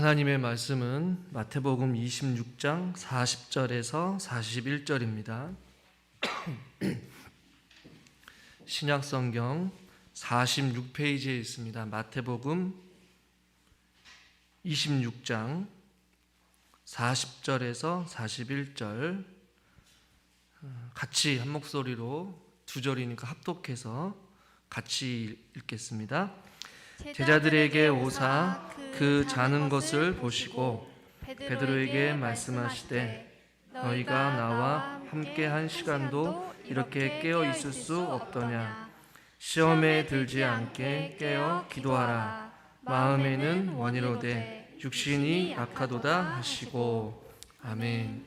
하나님의 말씀은 마태복음 26장 40절에서 41절입니다. 신약성경 46페이지에 있습니다. 마태복음 26장 40절에서 41절 같이 한 목소리로 두 절이니까 합독해서 같이 읽겠습니다. 제자들에게 오사 그 자는 것을 보시고 베드로에게 말씀하시되 너희가 나와 함께 한 시간도 이렇게 깨어 있을 수 없더냐. 시험에 들지 않게 깨어 기도하라. 마음에는 원이로되 육신이 약하도다 하시고. 아멘.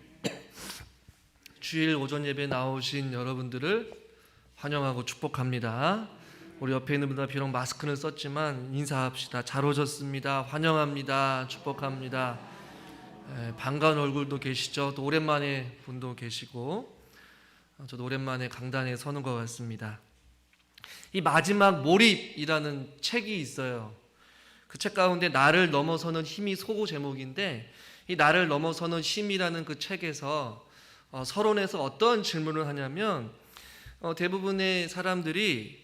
주일 오전 예배 나오신 여러분들을 환영하고 축복합니다. 우리 옆에 있는 분들 비록 마스크는 썼지만 인사합시다. 잘 오셨습니다. 환영합니다. 축복합니다. 반가운 얼굴도 계시죠. 또 오랜만에 분도 계시고, 저도 오랜만에 강단에 서는 것 같습니다. 이 마지막 몰입이라는 책이 있어요. 그 책 가운데 나를 넘어서는 힘이 소고 제목인데, 이 나를 넘어서는 힘이라는 그 책에서 서론에서 어떤 질문을 하냐면, 대부분의 사람들이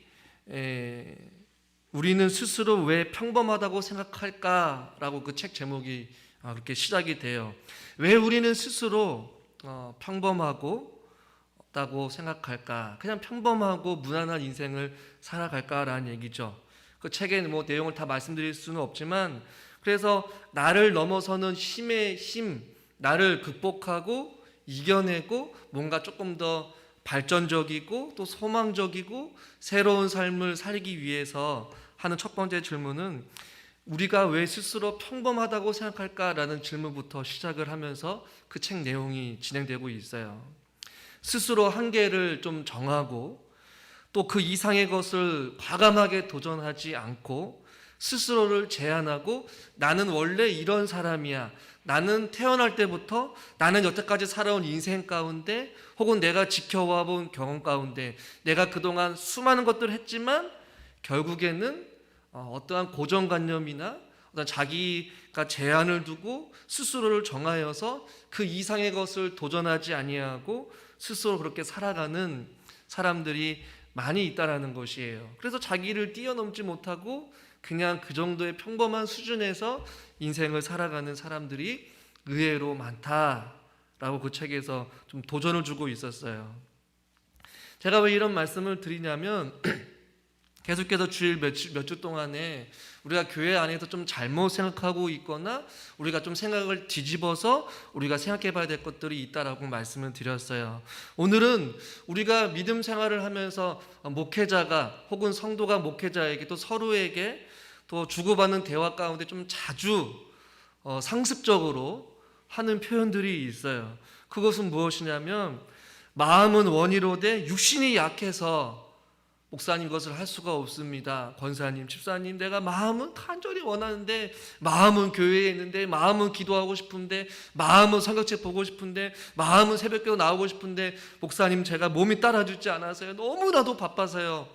우리는 스스로 왜 평범하다고 생각할까라고 그 책 제목이 그렇게 시작이 돼요. 왜 우리는 스스로 평범하고 다고 생각할까? 그냥 평범하고 무난한 인생을 살아갈까라는 얘기죠. 그 책의 내용을 다 말씀드릴 수는 없지만, 그래서 나를 넘어서는 힘의 힘, 나를 극복하고 이겨내고 뭔가 조금 더 발전적이고 또 소망적이고 새로운 삶을 살기 위해서 하는 첫 번째 질문은 우리가 왜 스스로 평범하다고 생각할까라는 질문부터 시작을 하면서 그 책 내용이 진행되고 있어요. 스스로 한계를 좀 정하고 또 그 이상의 것을 과감하게 도전하지 않고 스스로를 제한하고 나는 원래 이런 사람이야. 나는 태어날 때부터 나는 여태까지 살아온 인생 가운데 혹은 내가 지켜와 본 경험 가운데 내가 그동안 수많은 것들을 했지만 결국에는 어떠한 고정관념이나 어떤 자기가 제한을 두고 스스로를 정하여서 그 이상의 것을 도전하지 아니하고 스스로 그렇게 살아가는 사람들이 많이 있다라는 것이에요. 그래서 자기를 뛰어넘지 못하고 그냥 그 정도의 평범한 수준에서 인생을 살아가는 사람들이 의외로 많다라고 그 책에서 좀 도전을 주고 있었어요. 제가 왜 이런 말씀을 드리냐면 계속해서 주일 몇 주 동안에 우리가 교회 안에서 좀 잘못 생각하고 있거나 우리가 좀 생각을 뒤집어서 우리가 생각해 봐야 될 것들이 있다라고 말씀을 드렸어요. 오늘은 우리가 믿음 생활을 하면서 목회자가 혹은 성도가 목회자에게 또 서로에게 또 주고받는 대화 가운데 좀 자주 상습적으로 하는 표현들이 있어요. 그것은 무엇이냐면 마음은 원이로되 육신이 약해서 목사님 것을 할 수가 없습니다. 권사님, 집사님, 내가 마음은 간절히 원하는데 마음은 교회에 있는데 마음은 기도하고 싶은데 마음은 성경책 보고 싶은데 마음은 새벽기도 나오고 싶은데 목사님 제가 몸이 따라주지 않아서요. 너무나도 바빠서요.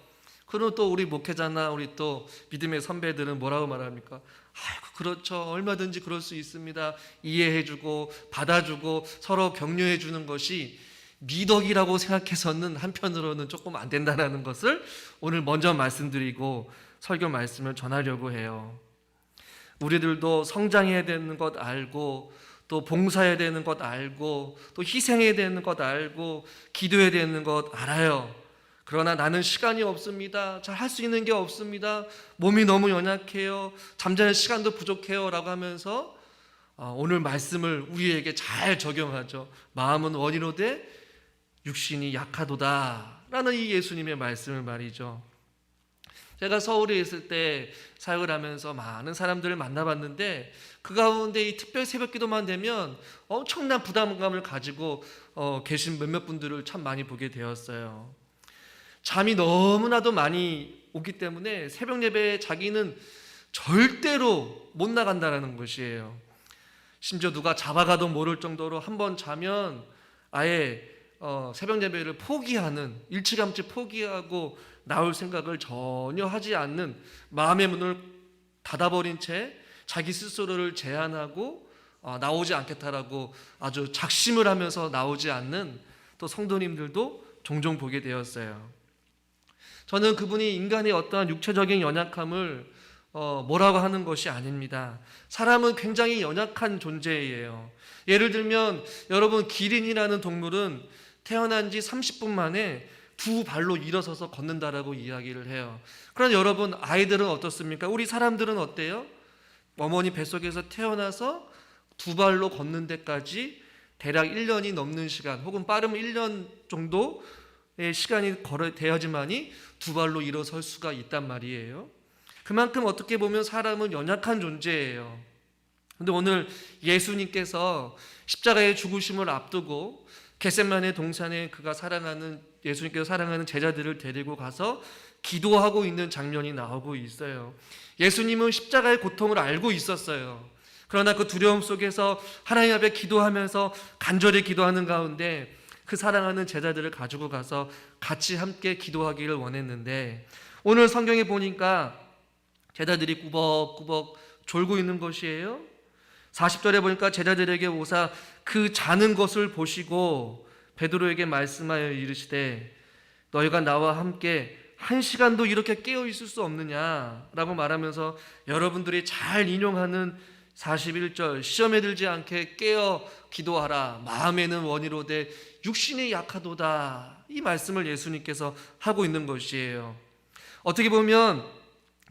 그리고 또 우리 목회자나 우리 또 믿음의 선배들은 뭐라고 말합니까? 아이고 그렇죠. 얼마든지 그럴 수 있습니다. 이해해주고 받아주고 서로 격려해주는 것이 미덕이라고 생각해서는 한편으로는 조금 안 된다는 것을 오늘 먼저 말씀드리고 설교 말씀을 전하려고 해요. 우리들도 성장해야 되는 것 알고 또 봉사해야 되는 것 알고 또 희생해야 되는 것 알고 기도해야 되는 것 알아요. 그러나 나는 시간이 없습니다. 잘 할 수 있는 게 없습니다. 몸이 너무 연약해요. 잠자는 시간도 부족해요 라고 하면서 오늘 말씀을 우리에게 잘 적용하죠. 마음은 원이로되 육신이 약하도다 라는 이 예수님의 말씀을 말이죠. 제가 서울에 있을 때 사역을 하면서 많은 사람들을 만나봤는데 그 가운데 이 특별 새벽기도만 되면 엄청난 부담감을 가지고 계신 몇몇 분들을 참 많이 보게 되었어요. 잠이 너무나도 많이 오기 때문에 새벽 예배에 자기는 절대로 못 나간다는 것이에요. 심지어 누가 잡아가도 모를 정도로 한번 자면 아예 새벽 예배를 포기하는, 일찌감치 포기하고 나올 생각을 전혀 하지 않는 마음의 문을 닫아버린 채 자기 스스로를 제한하고 나오지 않겠다라고 아주 작심을 하면서 나오지 않는 또 성도님들도 종종 보게 되었어요. 저는 그분이 인간의 어떠한 육체적인 연약함을 뭐라고 하는 것이 아닙니다. 사람은 굉장히 연약한 존재예요. 예를 들면 여러분, 기린이라는 동물은 태어난 지 30분 만에 두 발로 일어서서 걷는다라고 이야기를 해요. 그러나 여러분, 아이들은 어떻습니까? 우리 사람들은 어때요? 어머니 뱃속에서 태어나서 두 발로 걷는 데까지 대략 1년이 넘는 시간, 혹은 빠르면 1년 정도의 시간이 되어야지만이 두 발로 일어설 수가 있단 말이에요. 그만큼 어떻게 보면 사람은 연약한 존재예요. 근데 오늘 예수님께서 십자가의 죽으심을 앞두고 겟세마네 동산에 예수님께서 사랑하는 제자들을 데리고 가서 기도하고 있는 장면이 나오고 있어요. 예수님은 십자가의 고통을 알고 있었어요. 그러나 그 두려움 속에서 하나님 앞에 기도하면서 간절히 기도하는 가운데 그 사랑하는 제자들을 가지고 가서 같이 함께 기도하기를 원했는데, 오늘 성경에 보니까 제자들이 꾸벅꾸벅 졸고 있는 것이에요. 40절에 보니까 제자들에게 오사 그 자는 것을 보시고 베드로에게 말씀하여 이르시되 너희가 나와 함께 1시간도 이렇게 깨어 있을 수 없느냐라고 말하면서 여러분들이 잘 인용하는 41절, 시험에 들지 않게 깨어 기도하라, 마음에는 원이로되 육신이 약하도다, 이 말씀을 예수님께서 하고 있는 것이에요. 어떻게 보면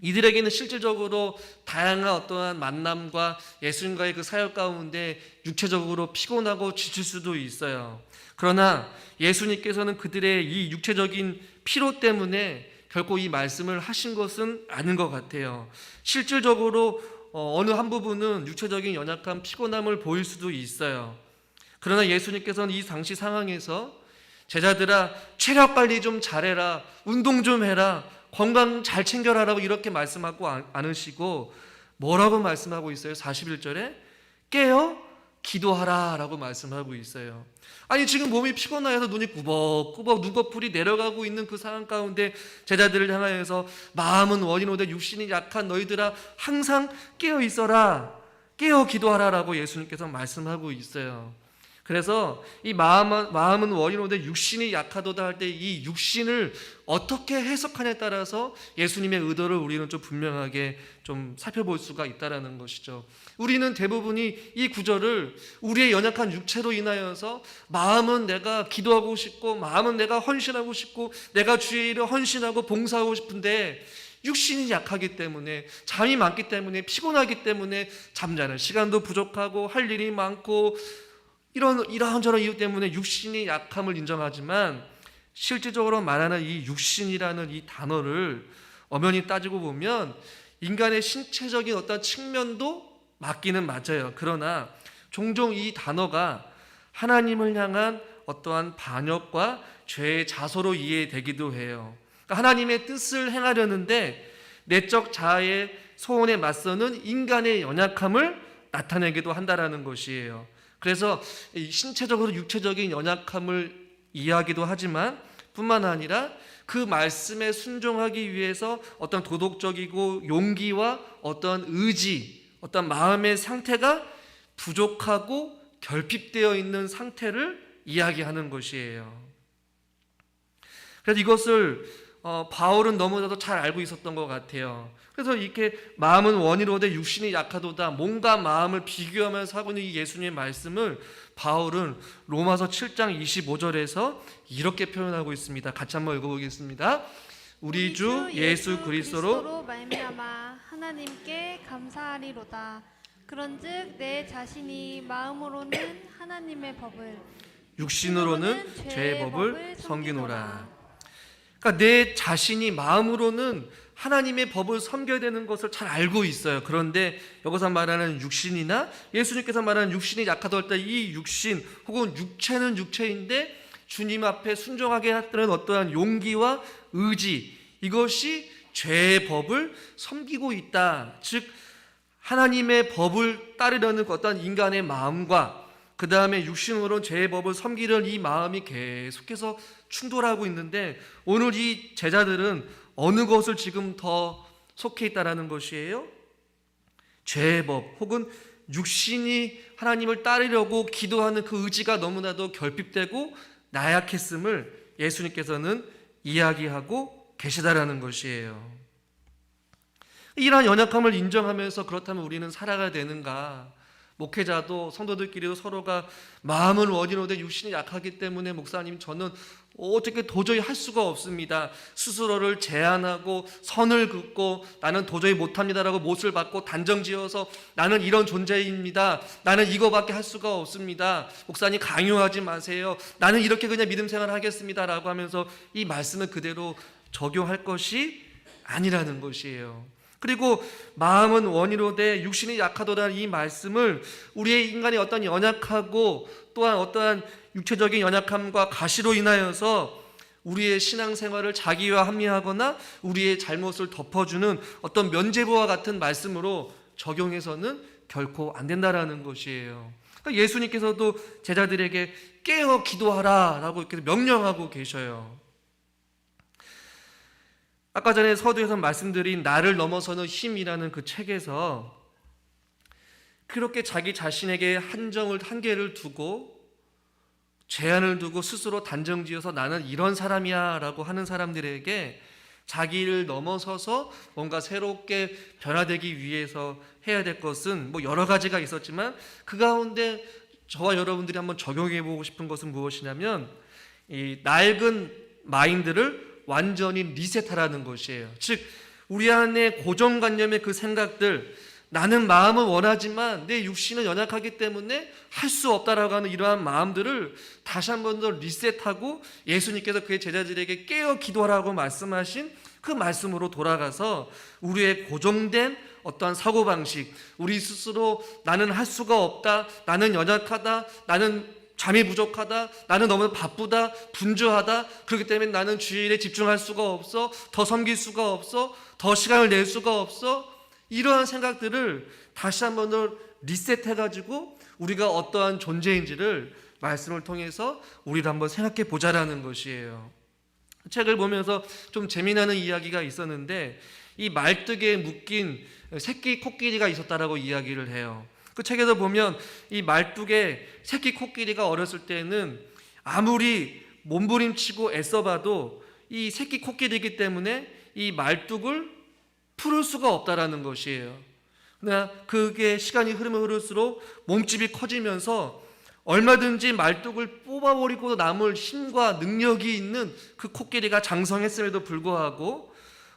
이들에게는 실질적으로 다양한 어떠한 만남과 예수님과의 그 사역 가운데 육체적으로 피곤하고 지칠 수도 있어요. 그러나 예수님께서는 그들의 이 육체적인 피로 때문에 결코 이 말씀을 하신 것은 아닌 것 같아요. 실질적으로 어느 한 부분은 육체적인 연약함, 피곤함을 보일 수도 있어요. 그러나 예수님께서는 이 당시 상황에서 제자들아, 체력 관리 좀 잘해라, 운동 좀 해라, 건강 잘 챙겨라라고 이렇게 말씀하고 않으시고 뭐라고 말씀하고 있어요? 41절에 깨어 기도하라 라고 말씀하고 있어요. 아니, 지금 몸이 피곤하여서 눈이 꾸벅꾸벅 눈꺼풀이 내려가고 있는 그 상황 가운데 제자들을 향하여서 마음은 원이로되 육신이 약한 너희들아 항상 깨어 있어라, 깨어 기도하라 라고 예수님께서 말씀하고 있어요. 그래서 이 마음은 원이로되 육신이 약하도다 할 때 이 육신을 어떻게 해석하냐에 따라서 예수님의 의도를 우리는 좀 분명하게 좀 살펴볼 수가 있다라는 것이죠. 우리는 대부분이 이 구절을 우리의 연약한 육체로 인하여서 마음은 내가 기도하고 싶고, 마음은 내가 헌신하고 싶고, 내가 주의 일을 헌신하고 봉사하고 싶은데 육신이 약하기 때문에, 잠이 많기 때문에, 피곤하기 때문에 잠자는 시간도 부족하고 할 일이 많고 이러저런 이유 때문에 육신이 약함을 인정하지만, 실질적으로 말하는 이 육신이라는 이 단어를 엄연히 따지고 보면 인간의 신체적인 어떤 측면도 맞기는 맞아요. 그러나 종종 이 단어가 하나님을 향한 어떠한 반역과 죄의 자소로 이해되기도 해요. 그러니까 하나님의 뜻을 행하려는데 내적 자아의 소원에 맞서는 인간의 연약함을 나타내기도 한다라는 것이에요. 그래서 신체적으로 육체적인 연약함을 이해하기도 하지만 뿐만 아니라 그 말씀에 순종하기 위해서 어떤 도덕적이고 용기와 어떤 의지, 어떤 마음의 상태가 부족하고 결핍되어 있는 상태를 이야기하는 것이에요. 그래서 이것을 바울은 너무나도 잘 알고 있었던 것 같아요. 그래서 이렇게 마음은 원이로되 육신이 약하도다, 몸과 마음을 비교하면서 하고 있는 이 예수님의 말씀을 바울은 로마서 7장 25절에서 이렇게 표현하고 있습니다. 같이 한번 읽어보겠습니다. 우리 주 예수 그리스도로 말미암아 하나님께 감사하리로다. 그런즉 내 자신이 마음으로는 하나님의 법을, 육신으로는 죄의 법을 섬기노라. 그러니까 내 자신이 마음으로는 하나님의 법을 섬겨야 되는 것을 잘 알고 있어요. 그런데 여기서 말하는 육신이나 예수님께서 말하는 육신이 약하다 할 때 이 육신 혹은 육체는 육체인데 주님 앞에 순종하게 하는 어떠한 용기와 의지, 이것이 죄의 법을 섬기고 있다. 즉 하나님의 법을 따르려는 어떤 인간의 마음과 그 다음에 육신으로 죄의 법을 섬기려는 이 마음이 계속해서 충돌하고 있는데, 오늘 이 제자들은 어느 것을 지금 더 속해 있다라는 것이에요? 죄의 법 혹은 육신이 하나님을 따르려고 기도하는 그 의지가 너무나도 결핍되고 나약했음을 예수님께서는 이야기하고 계시다라는 것이에요. 이러한 연약함을 인정하면서 그렇다면 우리는 살아가야 되는가? 목회자도 성도들끼리도 서로가 마음은 원이로되 육신이 약하기 때문에 목사님 저는 어떻게 도저히 할 수가 없습니다. 스스로를 제한하고 선을 긋고 나는 도저히 못합니다라고 못을 받고 단정지어서 나는 이런 존재입니다. 나는 이거밖에 할 수가 없습니다. 목사님 강요하지 마세요. 나는 이렇게 그냥 믿음 생활을 하겠습니다라고 하면서 이 말씀을 그대로 적용할 것이 아니라는 것이에요. 그리고 마음은 원이로되 육신이 약하도라는 이 말씀을 우리의 인간의 어떤 연약하고 또한 어떠한 육체적인 연약함과 가시로 인하여서 우리의 신앙생활을 자기와 합리하거나 우리의 잘못을 덮어주는 어떤 면죄부와 같은 말씀으로 적용해서는 결코 안 된다라는 것이에요. 그러니까 예수님께서도 제자들에게 깨어 기도하라 라고 이렇게 명령하고 계셔요. 아까 전에 서두에서 말씀드린 나를 넘어서는 힘이라는 그 책에서 그렇게 자기 자신에게 한계를 두고 제한을 두고 스스로 단정지어서 나는 이런 사람이야 라고 하는 사람들에게 자기를 넘어서서 뭔가 새롭게 변화되기 위해서 해야 될 것은 뭐 여러 가지가 있었지만 그 가운데 저와 여러분들이 한번 적용해 보고 싶은 것은 무엇이냐면 이 낡은 마인드를 완전히 리셋하라는 것이에요. 즉 우리 안에 고정관념의 그 생각들, 나는 마음은 원하지만 내 육신은 연약하기 때문에 할 수 없다라고 하는 이러한 마음들을 다시 한 번 더 리셋하고 예수님께서 그의 제자들에게 깨어 기도하라고 말씀하신 그 말씀으로 돌아가서 우리의 고정된 어떠한 사고방식, 우리 스스로 나는 할 수가 없다, 나는 연약하다, 나는 잠이 부족하다, 나는 너무 바쁘다, 분주하다, 그렇기 때문에 나는 주일에 집중할 수가 없어, 더 섬길 수가 없어, 더 시간을 낼 수가 없어, 이러한 생각들을 다시 한번 더 리셋해가지고 우리가 어떠한 존재인지를 말씀을 통해서 우리도 한번 생각해 보자라는 것이에요. 책을 보면서 좀 재미나는 이야기가 있었는데 이 말뚝에 묶인 새끼 코끼리가 있었다라고 이야기를 해요. 그 책에서 보면 이 말뚝에 새끼 코끼리가 어렸을 때는 아무리 몸부림치고 애써봐도 이 새끼 코끼리이기 때문에 이 말뚝을 풀을 수가 없다라는 것이에요. 그러나 그게 시간이 흐르면 흐를수록 몸집이 커지면서 얼마든지 말뚝을 뽑아버리고 남을 힘과 능력이 있는 그 코끼리가 장성했음에도 불구하고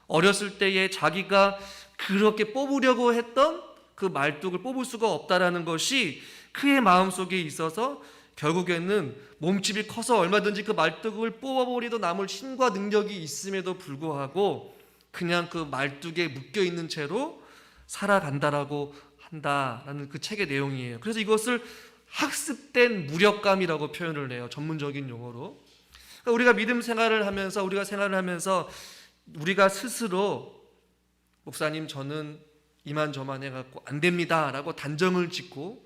어렸을 때에 자기가 그렇게 뽑으려고 했던 그 말뚝을 뽑을 수가 없다라는 것이 그의 마음속에 있어서 결국에는 몸집이 커서 얼마든지 그 말뚝을 뽑아버리도 남을 힘과 능력이 있음에도 불구하고 그냥 그 말뚝에 묶여있는 채로 살아간다라고 한다라는 그 책의 내용이에요. 그래서 이것을 학습된 무력감이라고 표현을 해요. 전문적인 용어로. 그러니까 우리가 믿음 생활을 하면서 우리가 스스로 목사님 저는 이만저만 해갖고 안 됩니다 라고 단정을 짓고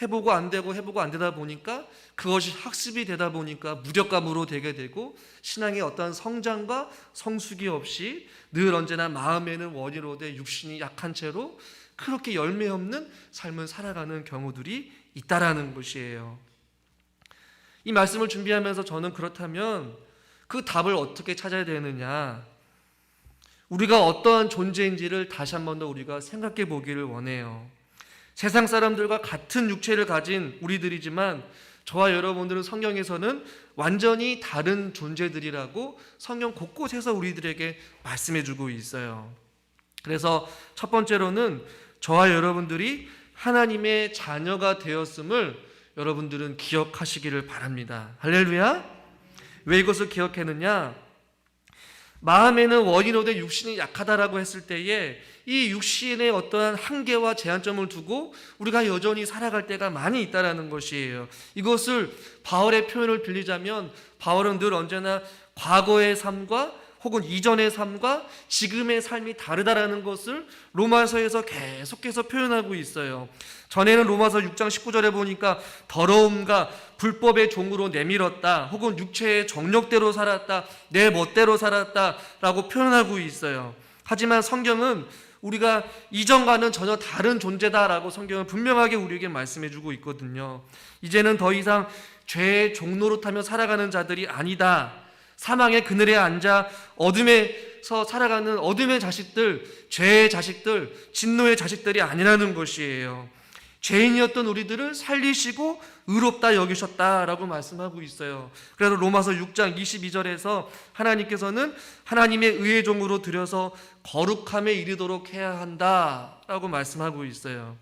해보고 안 되고 해보고 안 되다 보니까 그것이 학습이 되다 보니까 무력감으로 되게 되고 신앙의 어떠한 성장과 성숙이 없이 늘 언제나 마음에는 원이로되 육신이 약한 채로 그렇게 열매 없는 삶을 살아가는 경우들이 있다라는 것이에요. 이 말씀을 준비하면서 저는 그렇다면 그 답을 어떻게 찾아야 되느냐, 우리가 어떠한 존재인지를 다시 한 번 더 우리가 생각해 보기를 원해요. 세상 사람들과 같은 육체를 가진 우리들이지만 저와 여러분들은 성경에서는 완전히 다른 존재들이라고 성경 곳곳에서 우리들에게 말씀해 주고 있어요. 그래서 첫 번째로는 저와 여러분들이 하나님의 자녀가 되었음을 여러분들은 기억하시기를 바랍니다. 할렐루야. 왜 이것을 기억했느냐? 마음에는 원이로되 육신이 약하다라고 했을 때에 이 육신의 어떠한 한계와 제한점을 두고 우리가 여전히 살아갈 때가 많이 있다라는 것이에요. 이것을 바울의 표현을 빌리자면 바울은 늘 언제나 과거의 삶과 혹은 이전의 삶과 지금의 삶이 다르다라는 것을 로마서에서 계속해서 표현하고 있어요. 전에는 로마서 6장 19절에 보니까 더러움과 불법의 종으로 내밀었다, 혹은 육체의 정욕대로 살았다, 내 멋대로 살았다 라고 표현하고 있어요. 하지만 성경은 우리가 이전과는 전혀 다른 존재다라고 성경은 분명하게 우리에게 말씀해주고 있거든요. 이제는 더 이상 죄의 종노릇하며 살아가는 자들이 아니다. 사망의 그늘에 앉아 어둠에서 살아가는 어둠의 자식들, 죄의 자식들, 진노의 자식들이 아니라는 것이에요. 죄인이었던 우리들을 살리시고 의롭다 여기셨다라고 말씀하고 있어요. 그래서 로마서 6장 22절에서 하나님께서는 하나님의 의의 종으로 들여서 거룩함에 이르도록 해야 한다라고 말씀하고 있어요.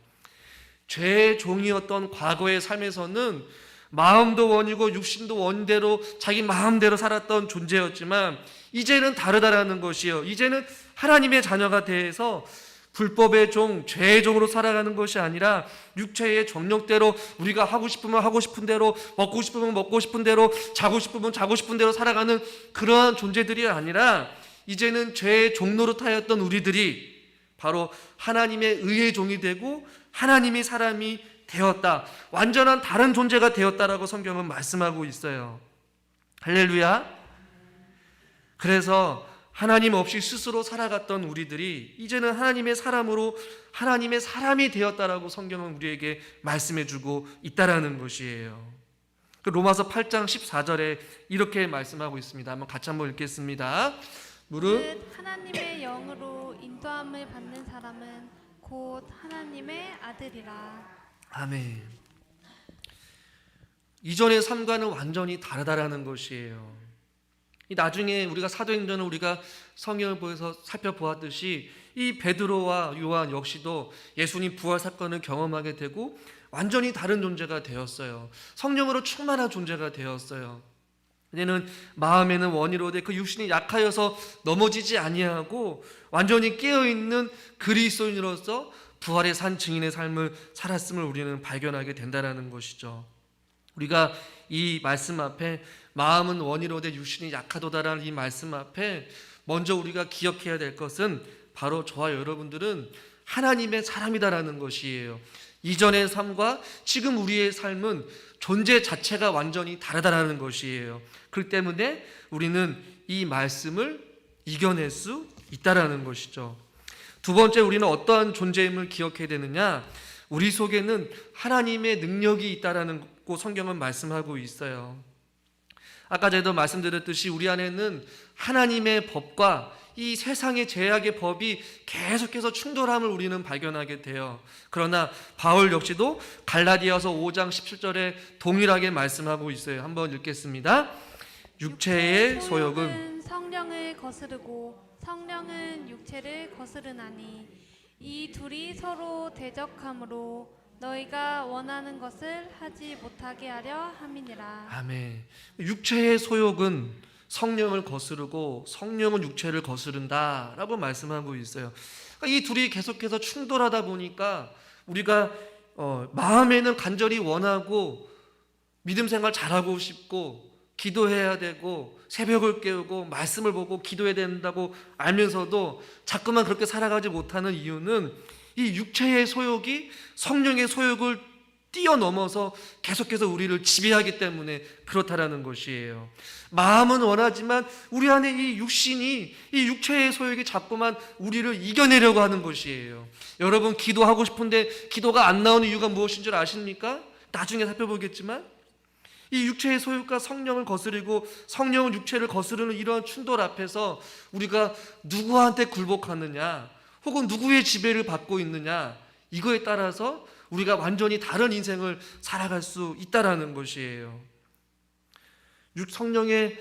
죄의 종이었던 과거의 삶에서는 마음도 원이고 육신도 원대로 자기 마음대로 살았던 존재였지만 이제는 다르다라는 것이요. 이제는 하나님의 자녀가 돼서 불법의 종, 죄의 종으로 살아가는 것이 아니라 육체의 정욕대로 우리가 하고 싶으면 하고 싶은 대로, 먹고 싶으면 먹고 싶은 대로, 자고 싶으면 자고 싶은 대로 살아가는 그러한 존재들이 아니라 이제는 죄의 종노릇하였던 우리들이 바로 하나님의 의의 종이 되고 하나님의 사람이 되었다. 완전한 다른 존재가 되었다라고 성경은 말씀하고 있어요. 할렐루야. 그래서 하나님 없이 스스로 살아갔던 우리들이 이제는 하나님의 사람으로 하나님의 사람이 되었다라고 성경은 우리에게 말씀해주고 있다라는 것이에요. 로마서 8장 14절에 이렇게 말씀하고 있습니다. 한번 같이 한번 읽겠습니다. 무릇 하나님의 영으로 인도함을 받는 사람은 곧 하나님의 아들이라. 아멘. 이전의 삶과는 완전히 다르다라는 것이에요. 나중에 우리가 사도행전을 우리가 성경을 보여서 살펴보았듯이 이 베드로와 요한 역시도 예수님 부활 사건을 경험하게 되고 완전히 다른 존재가 되었어요. 성령으로 충만한 존재가 되었어요. 이제는 마음에는 원이로되 그 육신이 약하여서 넘어지지 아니하고 완전히 깨어있는 그리스도인으로서 부활의 산 증인의 삶을 살았음을 우리는 발견하게 된다는 것이죠. 우리가 이 말씀 앞에 마음은 원이로되 육신이 약하도다라는 이 말씀 앞에 먼저 우리가 기억해야 될 것은 바로 저와 여러분들은 하나님의 사람이다라는 것이에요. 이전의 삶과 지금 우리의 삶은 존재 자체가 완전히 다르다라는 것이에요. 그렇기 때문에 우리는 이 말씀을 이겨낼 수 있다라는 것이죠. 두 번째, 우리는 어떠한 존재임을 기억해야 되느냐? 우리 속에는 하나님의 능력이 있다라는 거 성경은 말씀하고 있어요. 아까 전에도 말씀드렸듯이 우리 안에는 하나님의 법과 이 세상의 제약의 법이 계속해서 충돌함을 우리는 발견하게 돼요. 그러나 바울 역시도 갈라디아서 5장 17절에 동일하게 말씀하고 있어요. 한번 읽겠습니다. 육체의 소욕은 성령을 거스르고 성령은 육체를 거스르나니 이 둘이 서로 대적함으로 너희가 원하는 것을 하지 못하게 하려 함이니라. 아멘. 육체의 소욕은 성령을 거스르고 성령은 육체를 거스른다라고 말씀하고 있어요. 그러니까 이 둘이 계속해서 충돌하다 보니까 우리가 마음에는 간절히 원하고 믿음 생활 잘하고 싶고 기도해야 되고 새벽을 깨우고 말씀을 보고 기도해야 된다고 알면서도 자꾸만 그렇게 살아가지 못하는 이유는 이 육체의 소욕이 성령의 소욕을 뛰어넘어서 계속해서 우리를 지배하기 때문에 그렇다라는 것이에요. 마음은 원하지만 우리 안에 이 육신이, 이 육체의 소욕이 자꾸만 우리를 이겨내려고 하는 것이에요. 여러분, 기도하고 싶은데 기도가 안 나오는 이유가 무엇인 줄 아십니까? 나중에 살펴보겠지만 이 육체의 소욕과 성령을 거스르고 성령은 육체를 거스르는 이러한 충돌 앞에서 우리가 누구한테 굴복하느냐 혹은 누구의 지배를 받고 있느냐, 이거에 따라서 우리가 완전히 다른 인생을 살아갈 수 있다라는 것이에요. 성령의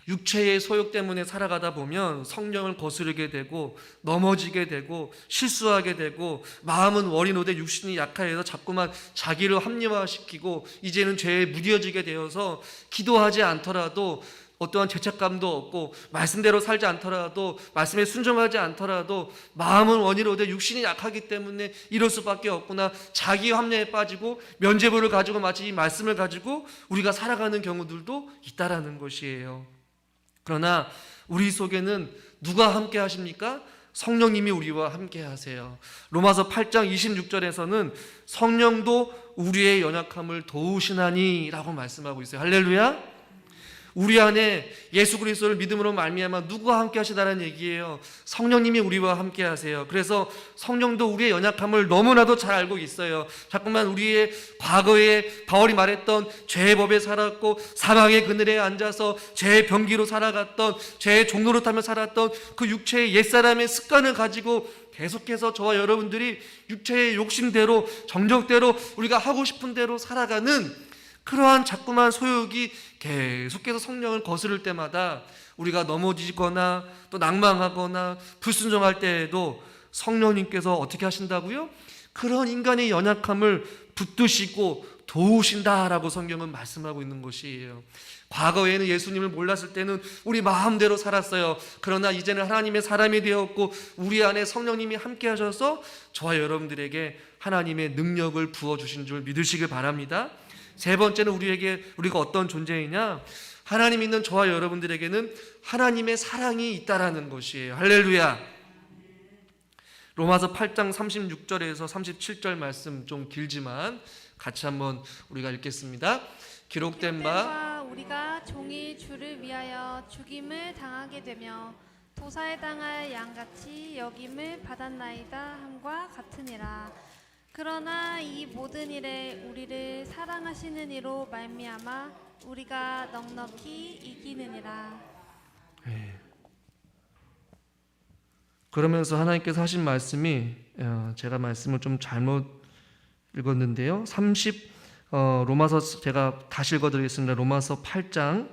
육체의 소욕 때문에 살아가다 보면 성령을 거스르게 되고 넘어지게 되고 실수하게 되고 마음은 원이노되 육신이 약하여서 자꾸만 자기를 합리화시키고 이제는 죄에 무뎌지게 되어서 기도하지 않더라도 어떠한 죄책감도 없고 말씀대로 살지 않더라도 말씀에 순종하지 않더라도 마음은 원이로되 육신이 약하기 때문에 이럴 수밖에 없구나, 자기 합리에 빠지고 면죄부를 가지고 마치 이 말씀을 가지고 우리가 살아가는 경우들도 있다라는 것이에요. 그러나 우리 속에는 누가 함께 하십니까? 성령님이 우리와 함께 하세요. 로마서 8장 26절에서는 성령도 우리의 연약함을 도우시나니 라고 말씀하고 있어요. 할렐루야. 우리 안에 예수 그리스도를 믿음으로 말미암아 누구와 함께 하시다는 얘기예요? 성령님이 우리와 함께 하세요. 그래서 성령도 우리의 연약함을 너무나도 잘 알고 있어요. 자꾸만 우리의 과거에 바울이 말했던 죄의 법에 살았고 사망의 그늘에 앉아서 죄의 병기로 살아갔던, 죄의 종로를 타며 살았던 그 육체의 옛사람의 습관을 가지고 계속해서 저와 여러분들이 육체의 욕심대로, 정적대로, 우리가 하고 싶은 대로 살아가는 그러한 자꾸만 소욕이 계속해서 성령을 거스를 때마다 우리가 넘어지거나 또 낭망하거나 불순종할 때에도 성령님께서 어떻게 하신다고요? 그런 인간의 연약함을 붙드시고 도우신다라고 성경은 말씀하고 있는 것이에요. 과거에는 예수님을 몰랐을 때는 우리 마음대로 살았어요. 그러나 이제는 하나님의 사람이 되었고 우리 안에 성령님이 함께 하셔서 저와 여러분들에게 하나님의 능력을 부어주신 줄 믿으시길 바랍니다. 세 번째는 우리가 어떤 존재이냐? 하나님 있는 저와 여러분들에게는 하나님의 사랑이 있다라는 것이에요. 할렐루야. 로마서 8장 36절에서 37절 말씀 좀 길지만 같이 한번 우리가 읽겠습니다. 기록된 바 우리가 종이 주를 위하여 죽임을 당하게 되며 도살에 당할 양같이 여김을 받았나이다 함과 같으니라. 그러나 이 모든 일에 우리를 사랑하시는 이로 말미암아 우리가 넉넉히 이기느니라. 그러면서 하나님께서 하신 말씀이 제가 말씀을 좀 잘못 읽었는데요. 로마서 제가 다시 읽어드리겠습니다. 로마서 8장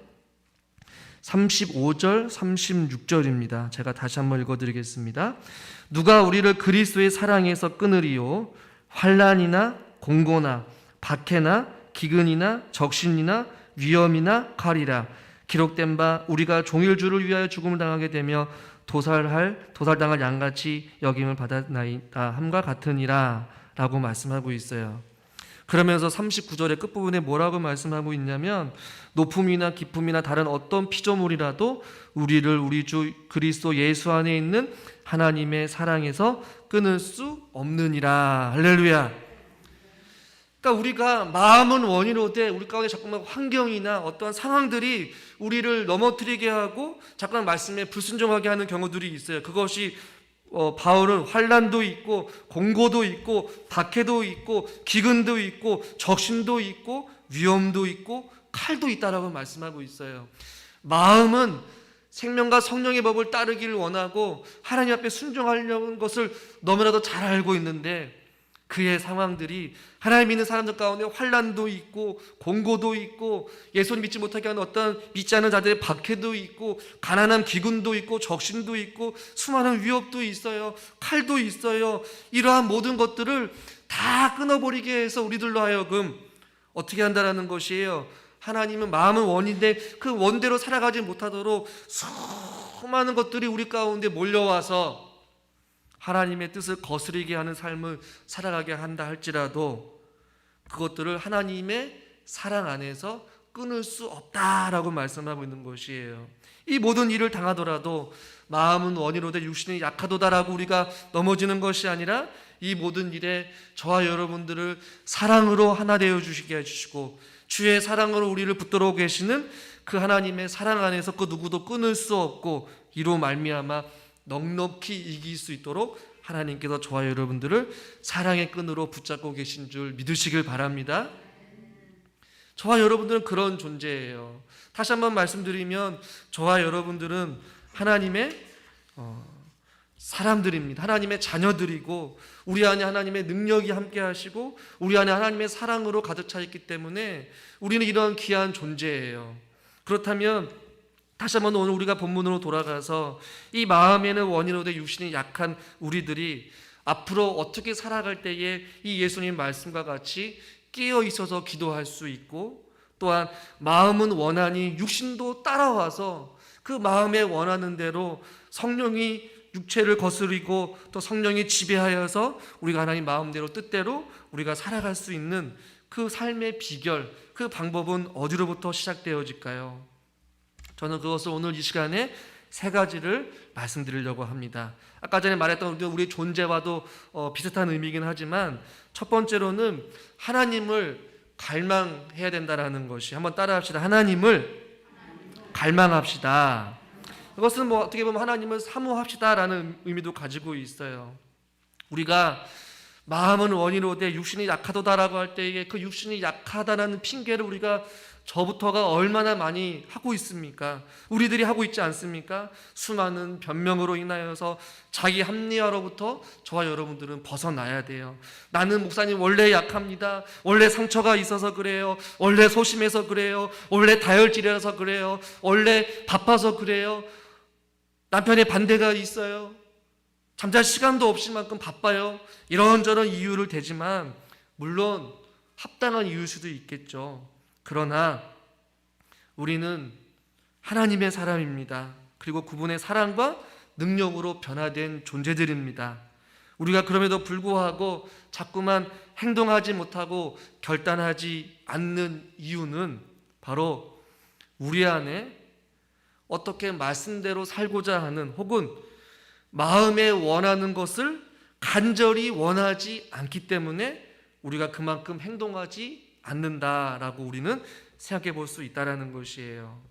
35절 36절입니다. 제가 다시 한번 읽어드리겠습니다. 누가 우리를 그리스도의 사랑에서 끊으리요? 환난이나 공고나 박해나 기근이나 적신이나 위험이나 칼이라. 기록된 바 우리가 종일 주를 위하여 죽음을 당하게 되며 도살당할 양같이 여김을 받았나이다 함과 같으니라 라고 말씀하고 있어요. 그러면서 39절의 끝부분에 뭐라고 말씀하고 있냐면 높음이나 기쁨이나 다른 어떤 피조물이라도 우리를 우리 주 그리스도 예수 안에 있는 하나님의 사랑에서 끊을 수 없느니라. 할렐루야. 그러니까 우리가 마음은 원이로되 우리 가운데 자꾸만 환경이나 어떠한 상황들이 우리를 넘어뜨리게 하고 자꾸만 말씀에 불순종하게 하는 경우들이 있어요. 그것이 바울은 환난도 있고 공고도 있고 박해도 있고 기근도 있고 적신도 있고 위험도 있고 칼도 있다라고 말씀하고 있어요. 마음은 생명과 성령의 법을 따르기를 원하고 하나님 앞에 순종하려는 것을 너무나도 잘 알고 있는데 그의 상황들이 하나님 믿는 사람들 가운데 환난도 있고 공고도 있고 예수를 믿지 못하게 하는 어떤 믿지 않는 자들의 박해도 있고 가난한 기근도 있고 적신도 있고 수많은 위협도 있어요. 칼도 있어요. 이러한 모든 것들을 다 끊어버리게 해서 우리들로 하여금 어떻게 한다라는 것이에요. 하나님은 마음은 원인데 그 원대로 살아가지 못하도록 수많은 것들이 우리 가운데 몰려와서 하나님의 뜻을 거스르게 하는 삶을 살아가게 한다 할지라도 그것들을 하나님의 사랑 안에서 끊을 수 없다라고 말씀하고 있는 것이에요. 이 모든 일을 당하더라도 마음은 원이로되 육신이 약하도다라고 우리가 넘어지는 것이 아니라 이 모든 일에 저와 여러분들을 사랑으로 하나 되어 주시게 해주시고 주의 사랑으로 우리를 붙들어 계시는 그 하나님의 사랑 안에서 그 누구도 끊을 수 없고 이로 말미암아 넉넉히 이길 수 있도록 하나님께서 저와 여러분들을 사랑의 끈으로 붙잡고 계신 줄 믿으시길 바랍니다. 저와 여러분들은 그런 존재예요. 다시 한번 말씀드리면 저와 여러분들은 하나님의 사람들입니다. 하나님의 자녀들이고 우리 안에 하나님의 능력이 함께 하시고 우리 안에 하나님의 사랑으로 가득 차 있기 때문에 우리는 이런 귀한 존재예요. 그렇다면 다시 한번 오늘 우리가 본문으로 돌아가서 이 마음에는 원이로되 육신이 약한 우리들이 앞으로 어떻게 살아갈 때에 이 예수님 말씀과 같이 깨어 있어서 기도할 수 있고 또한 마음은 원하니 육신도 따라와서 그 마음에 원하는 대로 성령이 육체를 거스리고 또 성령이 지배하여서 우리가 하나님 마음대로 뜻대로 우리가 살아갈 수 있는 그 삶의 비결, 그 방법은 어디로부터 시작되어질까요? 저는 그것을 오늘 이 시간에 세 가지를 말씀드리려고 합니다. 아까 전에 말했던 우리 존재와도 비슷한 의미이긴 하지만 첫 번째로는 하나님을 갈망해야 된다는 것이 한번 따라합시다. 하나님을 갈망합시다. 이것은 뭐 어떻게 보면 하나님을 사모합시다라는 의미도 가지고 있어요. 우리가 마음은 원이로되 육신이 약하도다라고 할 때에 그 육신이 약하다라는 핑계를 우리가 저부터가 얼마나 많이 하고 있습니까? 우리들이 하고 있지 않습니까? 수많은 변명으로 인하여서 자기 합리화로부터 저와 여러분들은 벗어나야 돼요. 나는 목사님 원래 약합니다. 원래 상처가 있어서 그래요. 원래 소심해서 그래요. 원래 다혈질이라서 그래요. 원래 바빠서 그래요. 남편의 반대가 있어요. 잠잘 시간도 없을 만큼 바빠요. 이런저런 이유를 대지만 물론 합당한 이유일 수도 있겠죠. 그러나 우리는 하나님의 사람입니다. 그리고 그분의 사랑과 능력으로 변화된 존재들입니다. 우리가 그럼에도 불구하고 자꾸만 행동하지 못하고 결단하지 않는 이유는 바로 우리 안에 어떻게 말씀대로 살고자 하는 혹은 마음에 원하는 것을 간절히 원하지 않기 때문에 우리가 그만큼 행동하지 않는다라고 우리는 생각해 볼 수 있다라는 것이에요.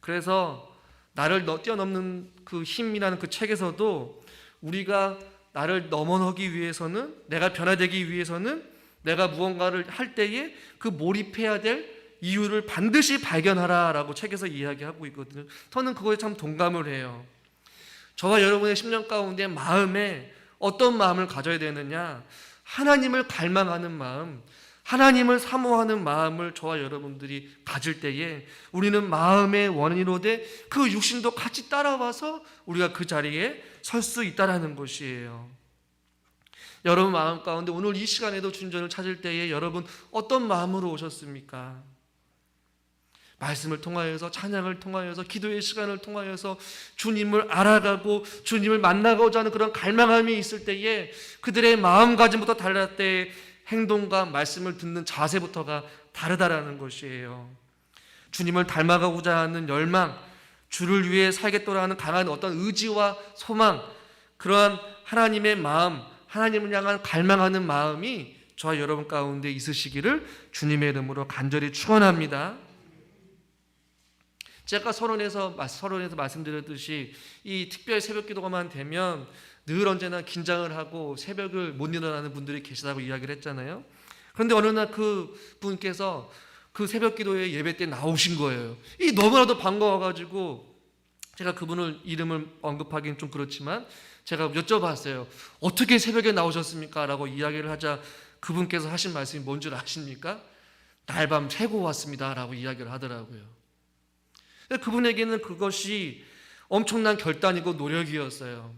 그래서 나를 뛰어넘는 그 힘이라는 그 책에서도 우리가 나를 넘어서기 위해서는, 내가 변화되기 위해서는 내가 무언가를 할 때에 그 몰입해야 될 이유를 반드시 발견하라라고 책에서 이야기하고 있거든요. 저는 그거에 참 동감을 해요. 저와 여러분의 심령 가운데 마음에 어떤 마음을 가져야 되느냐? 하나님을 갈망하는 마음, 하나님을 사모하는 마음을 저와 여러분들이 가질 때에 우리는 마음의 원인으로되 그 육신도 같이 따라와서 우리가 그 자리에 설 수 있다라는 것이에요. 여러분 마음 가운데 오늘 이 시간에도 주님을 찾을 때에 여러분 어떤 마음으로 오셨습니까? 말씀을 통하여서, 찬양을 통하여서, 기도의 시간을 통하여서 주님을 알아가고 주님을 만나고자 하는 그런 갈망함이 있을 때에 그들의 마음가짐부터 달랐을 때에 행동과 말씀을 듣는 자세부터가 다르다라는 것이에요. 주님을 닮아가고자 하는 열망, 주를 위해 살겠다라는 강한 어떤 의지와 소망, 그러한 하나님의 마음, 하나님을 향한 갈망하는 마음이 저와 여러분 가운데 있으시기를 주님의 이름으로 간절히 축원합니다. 제가 서론에서 말씀드렸듯이 이 특별 새벽 기도가만 되면 늘 언제나 긴장을 하고 새벽을 못 일어나는 분들이 계시다고 이야기를 했잖아요. 그런데 어느 날 그 분께서 그 새벽 기도에 예배 때 나오신 거예요. 이 너무나도 반가워가지고 제가 그분을 이름을 언급하기는 좀 그렇지만 제가 여쭤봤어요. 어떻게 새벽에 나오셨습니까? 라고 이야기를 하자 그분께서 하신 말씀이 뭔 줄 아십니까? 날밤 새고 왔습니다 라고 이야기를 하더라고요. 그분에게는 그것이 엄청난 결단이고 노력이었어요.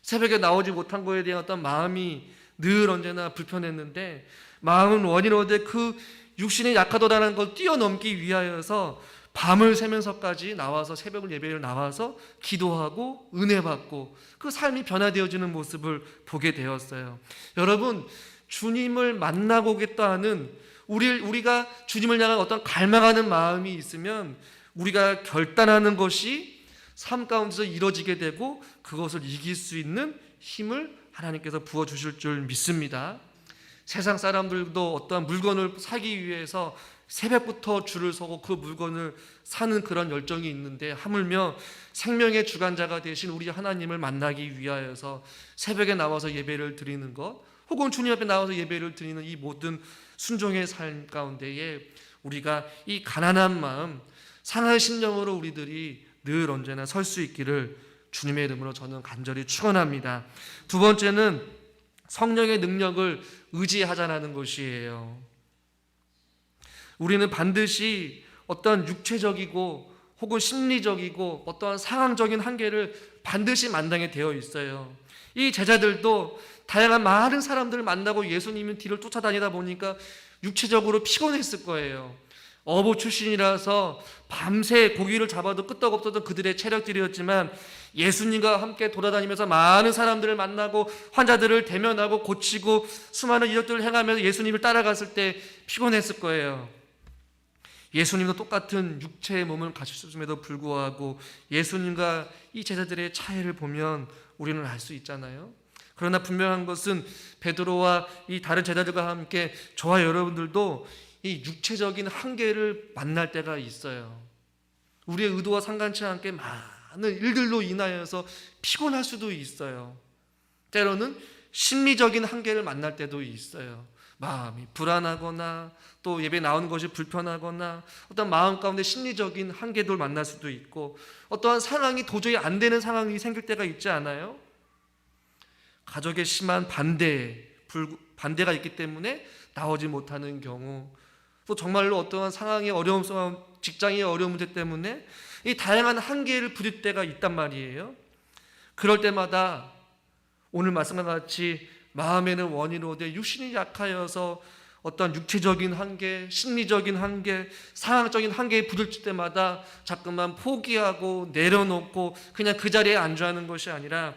새벽에 나오지 못한 것에 대한 어떤 마음이 늘 언제나 불편했는데 마음은 원이로되 그 육신이 약하도다라는 걸 뛰어넘기 위하여서 밤을 새면서까지 나와서 새벽을 예배를 나와서 기도하고 은혜 받고 그 삶이 변화되어지는 모습을 보게 되었어요. 여러분 주님을 만나고 오겠다 하는 우리가 주님을 향한 어떤 갈망하는 마음이 있으면 우리가 결단하는 것이 삶 가운데서 이루어지게 되고 그것을 이길 수 있는 힘을 하나님께서 부어주실 줄 믿습니다. 세상 사람들도 어떠한 물건을 사기 위해서 새벽부터 줄을 서고 그 물건을 사는 그런 열정이 있는데 하물며 생명의 주관자가 되신 우리 하나님을 만나기 위하여서 새벽에 나와서 예배를 드리는 것 혹은 주님 앞에 나와서 예배를 드리는 이 모든 순종의 삶 가운데에 우리가 이 가난한 마음 상한 심령으로 우리들이 늘 언제나 설 수 있기를 주님의 이름으로 저는 간절히 축원합니다. 두 번째는 성령의 능력을 의지하자라는 것이에요. 우리는 반드시 어떤 육체적이고 혹은 심리적이고 어떠한 상황적인 한계를 반드시 만나게 되어 있어요. 이 제자들도 다양한 많은 사람들을 만나고 예수님의 뒤를 쫓아다니다 보니까 육체적으로 피곤했을 거예요. 어부 출신이라서 밤새 고기를 잡아도 끄떡없었던 그들의 체력들이었지만 예수님과 함께 돌아다니면서 많은 사람들을 만나고 환자들을 대면하고 고치고 수많은 이적들을 행하면서 예수님을 따라갔을 때 피곤했을 거예요. 예수님도 똑같은 육체의 몸을 가지셨음에도 불구하고 예수님과 이 제자들의 차이를 보면 우리는 알 수 있잖아요. 그러나 분명한 것은 베드로와 이 다른 제자들과 함께 저와 여러분들도 이 육체적인 한계를 만날 때가 있어요. 우리의 의도와 상관치 않게 많은 일들로 인하여서 피곤할 수도 있어요. 때로는 심리적인 한계를 만날 때도 있어요. 마음이 불안하거나 또 예배 나오는 것이 불편하거나 어떤 마음 가운데 심리적인 한계를 만날 수도 있고 어떠한 상황이 도저히 안 되는 상황이 생길 때가 있지 않아요? 가족의 심한 반대가 있기 때문에 나오지 못하는 경우, 또 정말로 어떠한 상황의 어려움, 직장의 어려운 문제 때문에 이 다양한 한계를 부딪힐 때가 있단 말이에요. 그럴 때마다 오늘 말씀과 같이 마음에는 원이로 돼 육신이 약하여서 어떤 육체적인 한계, 심리적인 한계, 상황적인 한계에 부딪힐 때마다 자꾸만 포기하고 내려놓고 그냥 그 자리에 안주하는 것이 아니라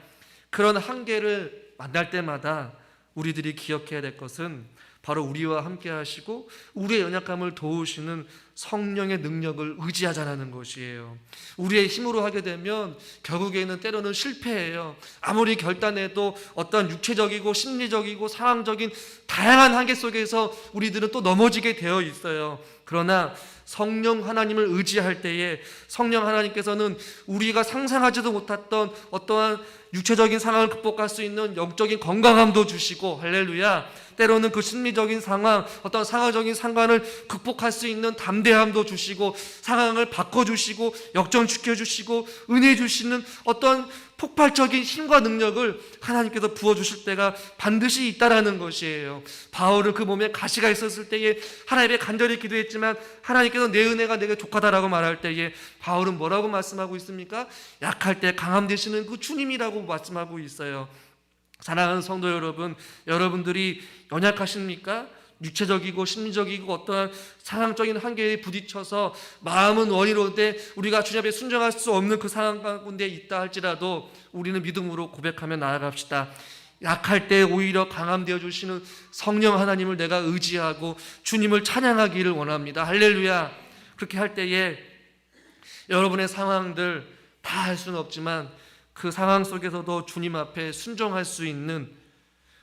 그런 한계를 만날 때마다 우리들이 기억해야 될 것은 바로 우리와 함께 하시고 우리의 연약함을 도우시는 성령의 능력을 의지하자는 것이에요. 우리의 힘으로 하게 되면 결국에는 때로는 실패해요. 아무리 결단해도 어떤 육체적이고 심리적이고 상황적인 다양한 한계 속에서 우리들은 또 넘어지게 되어 있어요. 그러나 성령 하나님을 의지할 때에 성령 하나님께서는 우리가 상상하지도 못했던 어떠한 육체적인 상황을 극복할 수 있는 영적인 건강함도 주시고, 할렐루야, 때로는 그 심리적인 상황, 어떤 상황적인 상관을 극복할 수 있는 담대함도 주시고, 상황을 바꿔주시고 역전시켜주시고 은혜 주시는 어떤 폭발적인 힘과 능력을 하나님께서 부어주실 때가 반드시 있다라는 것이에요. 바울은 그 몸에 가시가 있었을 때에 하나님께 간절히 기도했지만 하나님께서 내 은혜가 내게 족하다라고 말할 때에 바울은 뭐라고 말씀하고 있습니까? 약할 때 강함 되시는 그 주님이라고 말씀하고 있어요. 사랑하는 성도 여러분, 여러분들이 연약하십니까? 육체적이고 심리적이고 어떠한 상황적인 한계에 부딪혀서 마음은 원이로운데 우리가 주님 앞에 순종할 수 없는 그 상황 가운데 있다 할지라도 우리는 믿음으로 고백하며 나아갑시다. 약할 때 오히려 강함 되어 주시는 성령 하나님을 내가 의지하고 주님을 찬양하기를 원합니다. 할렐루야. 그렇게 할 때에 여러분의 상황들 다 할 수는 없지만 그 상황 속에서도 주님 앞에 순종할 수 있는,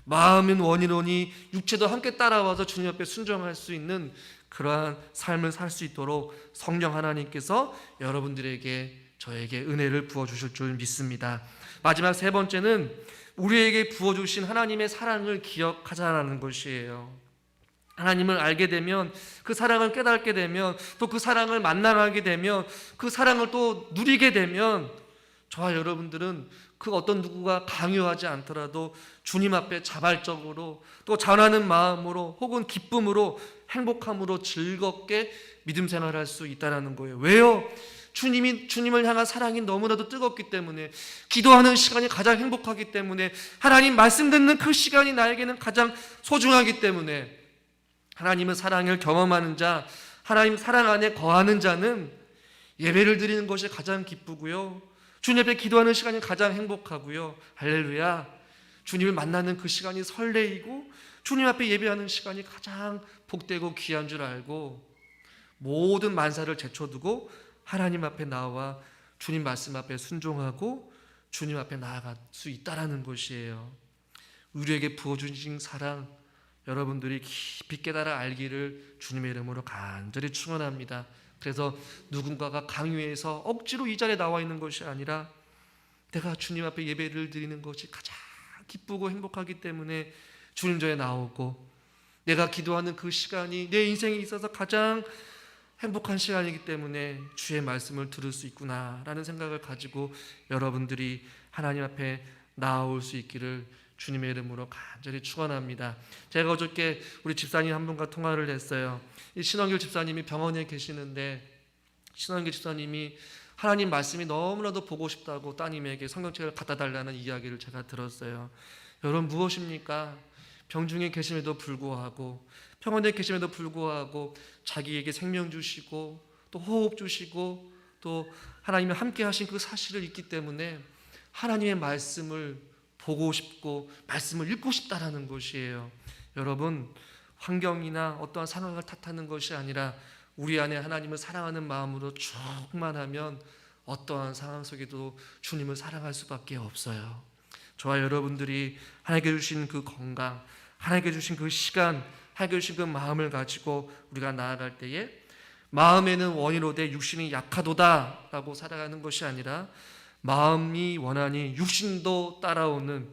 마음은 원이로니 육체도 함께 따라와서 주님 앞에 순종할 수 있는 그러한 삶을 살 수 있도록 성령 하나님께서 여러분들에게, 저에게 은혜를 부어주실 줄 믿습니다. 마지막 세 번째는 우리에게 부어주신 하나님의 사랑을 기억하자라는 것이에요. 하나님을 알게 되면, 그 사랑을 깨닫게 되면, 또 그 사랑을 만나게 되면, 그 사랑을 또 누리게 되면 저와 여러분들은 그 어떤 누구가 강요하지 않더라도 주님 앞에 자발적으로 또 전하는 마음으로 혹은 기쁨으로 행복함으로 즐겁게 믿음 생활할 수 있다는 거예요. 왜요? 주님을 향한 사랑이 너무나도 뜨겁기 때문에, 기도하는 시간이 가장 행복하기 때문에, 하나님 말씀 듣는 그 시간이 나에게는 가장 소중하기 때문에, 하나님은 사랑을 경험하는 자, 하나님 사랑 안에 거하는 자는 예배를 드리는 것이 가장 기쁘고요, 주님 앞에 기도하는 시간이 가장 행복하고요, 할렐루야, 주님을 만나는 그 시간이 설레이고 주님 앞에 예배하는 시간이 가장 복되고 귀한 줄 알고 모든 만사를 제쳐두고 하나님 앞에 나와 주님 말씀 앞에 순종하고 주님 앞에 나아갈 수 있다라는 것이에요. 우리에게 부어주신 사랑 여러분들이 깊이 깨달아 알기를 주님의 이름으로 간절히 축원합니다. 그래서 누군가가 강요해서 억지로 이 자리에 나와 있는 것이 아니라 내가 주님 앞에 예배를 드리는 것이 가장 기쁘고 행복하기 때문에 주님 전에 나오고, 내가 기도하는 그 시간이 내 인생에 있어서 가장 행복한 시간이기 때문에 주의 말씀을 들을 수 있구나라는 생각을 가지고 여러분들이 하나님 앞에 나아올 수 있기를 주님의 이름으로 간절히 축원합니다. 제가 어저께 우리 집사님 한 분과 통화를 했어요. 이 신원길 집사님이 병원에 계시는데, 신원길 집사님이 하나님 말씀이 너무나도 보고 싶다고 따님에게 성경책을 갖다 달라는 이야기를 제가 들었어요. 여러분, 무엇입니까? 병중에 계심에도 불구하고, 병원에 계심에도 불구하고 자기에게 생명 주시고 또 호흡 주시고 또 하나님이 함께 하신 그 사실을 잊기 때문에 하나님의 말씀을 보고 싶고 말씀을 읽고 싶다라는 것이에요. 여러분, 환경이나 어떠한 상황을 탓하는 것이 아니라 우리 안에 하나님을 사랑하는 마음으로 충만하면 어떠한 상황 속에도 주님을 사랑할 수밖에 없어요. 저와 여러분들이 하나님께 주신 그 건강, 하나님께 주신 그 시간, 하나님께 주신 그 마음을 가지고 우리가 나아갈 때에 마음에는 원이로되 육신이 약하도다라고 살아가는 것이 아니라 마음이 원하니 육신도 따라오는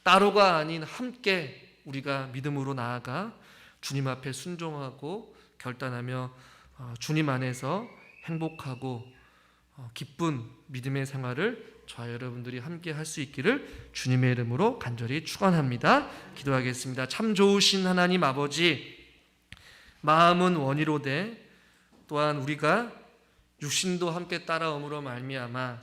따로가 아닌 함께 우리가 믿음으로 나아가 주님 앞에 순종하고 결단하며 주님 안에서 행복하고 기쁜 믿음의 생활을 저와 여러분들이 함께 할 수 있기를 주님의 이름으로 간절히 축원합니다. 기도하겠습니다. 참 좋으신 하나님 아버지, 마음은 원이로되 또한 우리가 육신도 함께 따라옴으로 말미암아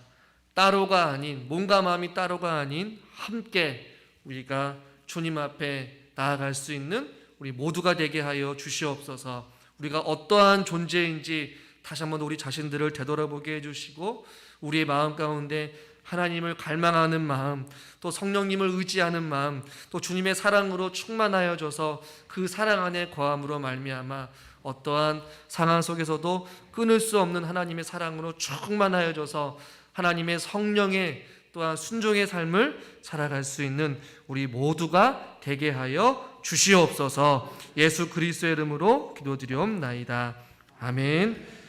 따로가 아닌, 몸과 마음이 따로가 아닌 함께 우리가 주님 앞에 나아갈 수 있는 우리 모두가 되게 하여 주시옵소서. 우리가 어떠한 존재인지 다시 한번 우리 자신들을 되돌아보게 해주시고 우리의 마음 가운데 하나님을 갈망하는 마음, 또 성령님을 의지하는 마음, 또 주님의 사랑으로 충만하여져서 그 사랑 안에 거함으로 말미암아 어떠한 상황 속에서도 끊을 수 없는 하나님의 사랑으로 충만하여져서 하나님의 성령의 또한 순종의 삶을 살아갈 수 있는 우리 모두가 되게 하여 주시옵소서. 예수 그리스도의 이름으로 기도드리옵나이다. 아멘.